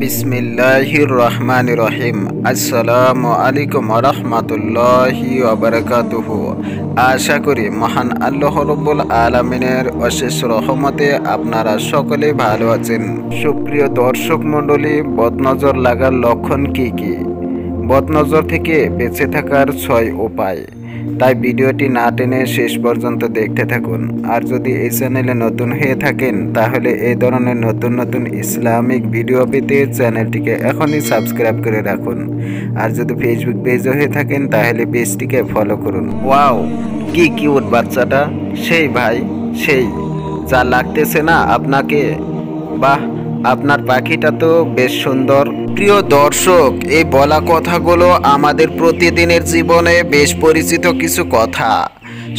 বিসমিল্লাহির রহমানির রহিম। আসসালামু আলাইকুম রহমতুল্লাহি ওয়াবারাকাতুহু। আশা করি মহান আল্লাহ রব্বুল আলামিনের অশেষ রহমতে আপনারা সকলে ভালো আছেন। সুপ্রিয় দর্শক মণ্ডলী, বদনজর লাগার লক্ষণ কি কি? বদনজর থেকে বেঁচে থাকার 6 উপায়। তাই ভিডিওটি না টেনে শেষ পর্যন্ত দেখতে থাকুন। আর যদি এই চ্যানেলে নতুন হয়ে থাকেন তাহলে এই ধরনের নতুন নতুন ইসলামিক ভিডিও পেতে চ্যানেলটিকে এখনই সাবস্ক্রাইব করে রাখুন। আর যদি ফেসবুক পেজে হয়ে থাকেন তাহলে পেজটিকে ফলো করুন। ওয়াও, কি কিউট বাচ্চাটা! সেই ভাই, সেই যা লাগতেছে না আপনাকে। বাহ, আপনার পাখিটা তো বেশ সুন্দর। প্রিয় দর্শক, এই বলা কথাগুলো আমাদের প্রতিদিনের জীবনে বেশ পরিচিত কিছু কথা।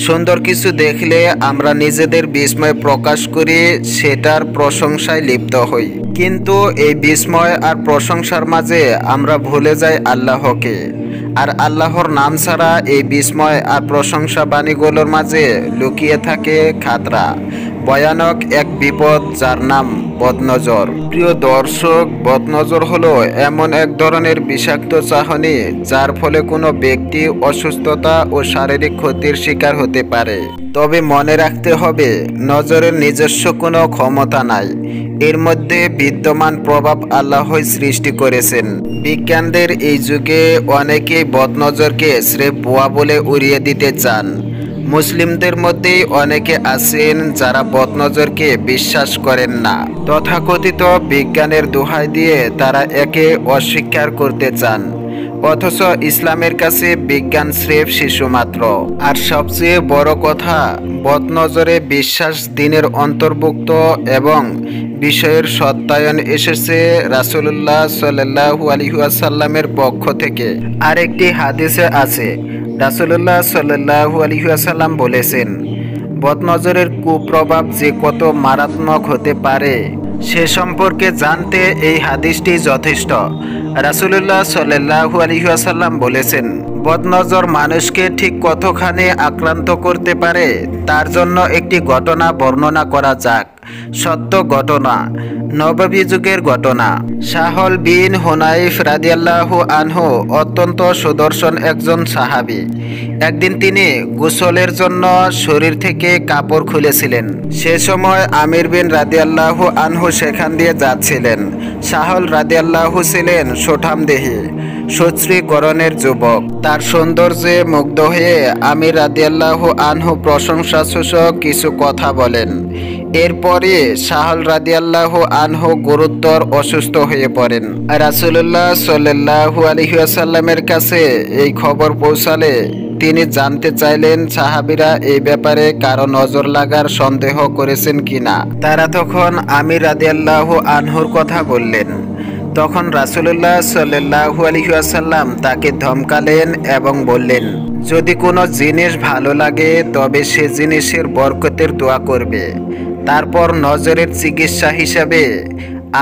সুন্দর কিছু দেখলে আমরা নিজেদের বিস্ময় প্রকাশ করি, সেটার প্রশংসায় লিপ্ত হই। কিন্তু এই বিস্ময় আর প্রশংসার মাঝে আমরা ভুলে যাই আল্লাহকে। আর আল্লাহর নাম ছাড়া এই বিস্ময় আর প্রশংসা বাণীগুলোর মাঝে লুকিয়ে থাকে খাতরা, ভয়ানক এক বিপদ, যার নাম বদনজর। প্রিয় দর্শক, বদনজর হলো এমন এক ধরনের বিষাক্ত চাহনি যার ফলে কোনো ব্যক্তি অসুস্থতা ও শারীরিক ক্ষতির শিকার হতে পারে। তবে মনে রাখতে হবে, নজরের নিজস্ব কোনো ক্ষমতা নাই। এর মধ্যে বিদ্যমান প্রভাব আল্লাহই সৃষ্টি করেছেন। বিজ্ঞানদের এই যুগে অনেকেই বদনজরকে স্রেফ ভুয়া বলে উড়িয়ে দিতে চান। মুসলিমদের মধ্যেই অনেকে আছেন যারা বদনজরকে বিশ্বাস করেন না। তথাকথিত বিজ্ঞানের দোহাই দিয়ে তারা একে অস্বীকার করতে চান। অথচ ইসলামের কাছে বিজ্ঞান স্রেফ শিশু মাত্র। আর সবচেয়ে বড় কথা, বদনজরে বিশ্বাস দিনের অন্তর্ভুক্ত এবং বিষয়ের সত্যায়ন এসেছে রাসূলুল্লাহ সাল্লাল্লাহু আলাইহি ওয়াসাল্লামের পক্ষ থেকে। আরেকটি হাদিসে আছে, রাসূলুল্লাহ সাল্লাল্লাহু আলাইহি ওয়াসাল্লাম বলেছেন, বদনজরের কুপ্রভাব যে কত মারাত্মক হতে পারে সে সম্পর্কে জানতে এই হাদিসটি যথেষ্ট। রাসূলুল্লাহ সাল্লাল্লাহু আলাইহি ওয়াসাল্লাম বলেছেন, বদনজর মানুষকে ঠিক কতখানি আক্রান্ত করতে পারে তার জন্য একটি ঘটনা বর্ণনা করা যাক। সত্য ঘটনা, নববী যুগের ঘটনা। সাহল বিন হুনাইফ রাদিয়াল্লাহু আনহু অত্যন্ত সুদর্শন একজন সাহাবী। একদিন তিনি গোসলের জন্য শরীর থেকে কাপড় খুলেছিলেন। সে সময় আমির বিন রাদিয়াল্লাহু আনহু সেখান দিয়ে যাচ্ছিলেন। সাহল রাদিয়াল্লাহু ছিলেন সুঠামদেহী, সুশ্রীকরণের যুবক। তার সৌন্দর্যে মুগ্ধ হয়ে আমির রাদিয়াল্লাহু আনহু প্রশংসাসূচক কিছু কথা বলেন। এরপরে সাহল রাদিয়াল্লাহু আনহু গুরুতর অসুস্থ হয়ে পড়েন। রাসূলুল্লাহ সাল্লাল্লাহু আলাইহি ওয়াসাল্লামের কাছে এই খবর পৌঁছালে তিনি জানতে চাইলেন সাহাবীরা এই ব্যাপারে কারো নজর লাগার সন্দেহ করেছেন কিনা। তারা তখন আমির রাদিয়াল্লাহু আনহুর কথা বললেন। তখন রাসূলুল্লাহ সাল্লাল্লাহু আলাইহি ওয়াসাল্লাম তাকে ধমকালেন এবং বললেন, যদি কোনো জিনিস ভালো লাগে তবে সে জিনিসের বরকতের দোয়া করবে। তারপর নজরের চিকিৎসা হিসাবে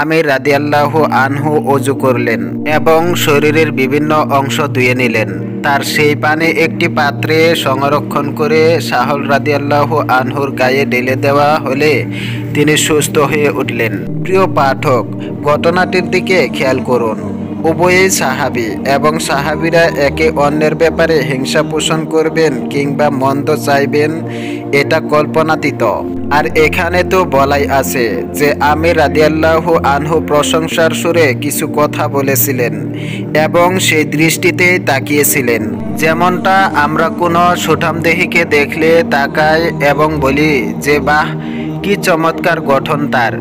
আমির রাদিয়াল্লাহু আনহু ওযু করলেন এবং শরীরের বিভিন্ন অংশ ধুয়ে নিলেন। তার সেই পানি একটি পাত্রে সংরক্ষণ করে সাহল রাদিয়াল্লাহু আনহুর গায়ে ঢেলে দেওয়া হলে তিনি সুস্থ হয়ে উঠলেন। প্রিয় পাঠক, ঘটনাটির দিকে খেয়াল করুন। উভয়েই সাহাবী এবং সাহাবীরা একে অন্যের ব্যাপারে হিংসা পোষণ করবেন কিংবা মন্দ চাইবেন, এটা কল্পনাতীত। আর এখানে তো বলাই আছে যে আমির রাদিয়াল্লাহু আনহু প্রশংসার সুরে কিছু কথা বলেছিলেন এবং সেই দৃষ্টিতেই তাকিয়েছিলেন। যেমনটা আমরা কোনো সুঠামদেহীকে দেখলে তাকাই এবং বলি যে বাহ, কি চমৎকার গঠন তার,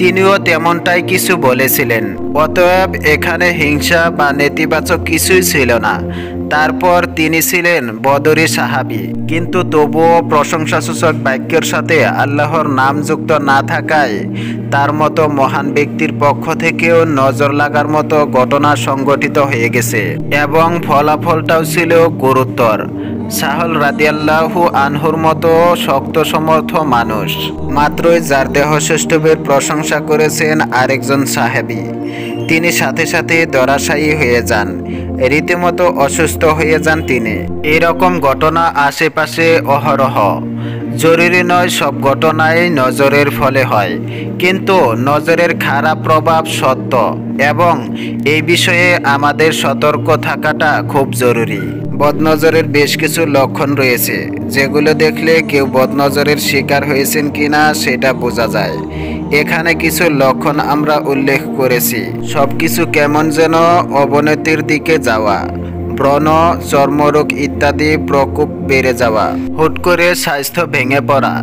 তিনিও তেমনটাই কিছু বলেছিলেন। অতএব এখানে হিংসা বা নেতিবাচক কিছুই ছিল না। তারপর তিনি ছিলেন বদরি সাহাবী, কিন্তু তবুও প্রশংসাসূচক বাক্যের সাথে আল্লাহর নাম যুক্ত না থাকায় তার মতো মহান ব্যক্তির পক্ষ থেকেও নজর লাগার মতো ঘটনা সংঘটিত হয়ে গেছে এবং ফলাফলটাও ছিল গুরুতর। সাহল রাদিয়াল্লাহু আনহুর মতো শক্ত সমর্থ মানুষ মাত্রই যার দেহশ্রেষ্ঠবের প্রশংসা করেছেন আরেকজন সাহাবী, তিনি সাথে সাথে ধরাশায়ী হয়ে যান, রীতিমতো অসুস্থ হয়ে যান তিনি। এরকম ঘটনা আশেপাশে অহরহ। জরুরি নয় সব ঘটনাই নজরের ফলে হয়, কিন্তু নজরের খারাপ প্রভাব সত্য এবং এই বিষয়ে আমাদের সতর্ক থাকাটা খুব জরুরি। বদনজরের বেশ কিছু লক্ষণ রয়েছে, যেগুলো দেখলে কেউ বদনজরের শিকার হয়েছেন কিনা সেটা বোঝা যায়। এখানে কিছু লক্ষণ আমরা উল্লেখ করেছি। সবকিছু কেমন যেন অবনতির দিকে যাওয়া, ব্রণ, চর্মরোগ ইত্যাদি প্রকোপ বেড়ে যাওয়া, হুট করে স্বাস্থ্য ভেঙে পড়া,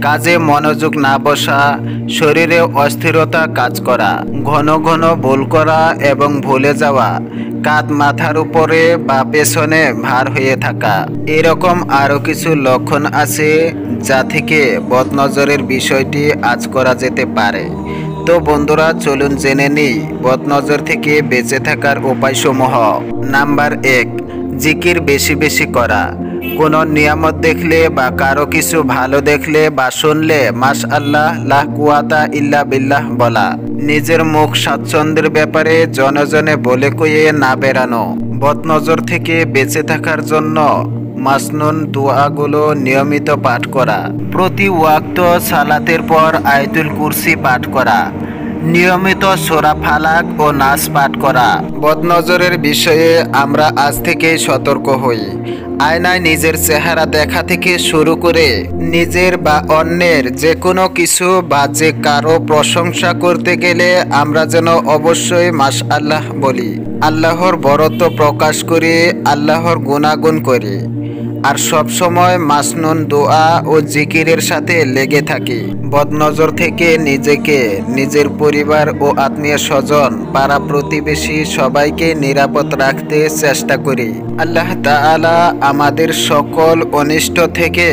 কাজে মনোযোগ না বসা, শরীরে অস্থিরতা কাজ করা, ঘন ঘন ভুল করা এবং ভুলে যাওয়া, কাঁধ মাথার উপরে বা পেছনে ভার হয়ে থাকা। এরকম আরও কিছু লক্ষণ আছে যা থেকে বদনজরের বিষয়টি আঁচ করা যেতে পারে। তো বন্ধুরা, চলুন জেনে নিই বদনজর থেকে বেঁচে থাকার উপায়সমূহ। নাম্বার 1, জিকির বেশি বেশি করা। কোনো নিয়ামত দেখলে বা কারো কিছু ভালো দেখলে বা শুনলে মাশআল্লাহ, লা কুওয়াতা ইল্লা বিল্লাহ বলা। নিজের মুখ স্বাচ্ছন্দ্যের ব্যাপারে জনে জনে বলে কয়ে না বেড়ানো। বদনজর থেকে বেঁচে থাকার জন্য মাসনুন দোয়াগুলো নিয়মিত পাঠ করা। প্রতি ওয়াক্ত সালাতের পর আয়াতুল কুরসি পাঠ করা। নিয়মিত সূরা ফালাক ও নাস পাঠ করা। বদনজরের বিষয়ে আমরা আজ থেকেই সতর্ক হই। আয়নায় নিজের চেহারা দেখা থেকে শুরু করে নিজের বা অন্যের যে কোনো কিছু বা যে কারো প্রশংসা করতে গেলে আমরা যেন অবশ্যই মাশআল্লাহ বলি, আল্লাহর বরত্ব প্রকাশ করি, আল্লাহর গুণাগুণ করি, আর সব সময় মাসনুন দোয়া ও জিকিরের সাথে লেগে থাকি। বদনজর থেকে নিজেকে, নিজের পরিবার ও আত্মীয় স্বজন, পাড়া প্রতিবেশী সবাইকে নিরাপদ রাখতে চেষ্টা করি। আল্লাহ তাআলা আমাদের সকল অনিষ্ট থেকে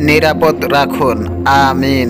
নিরাপদ রাখুন। আমিন।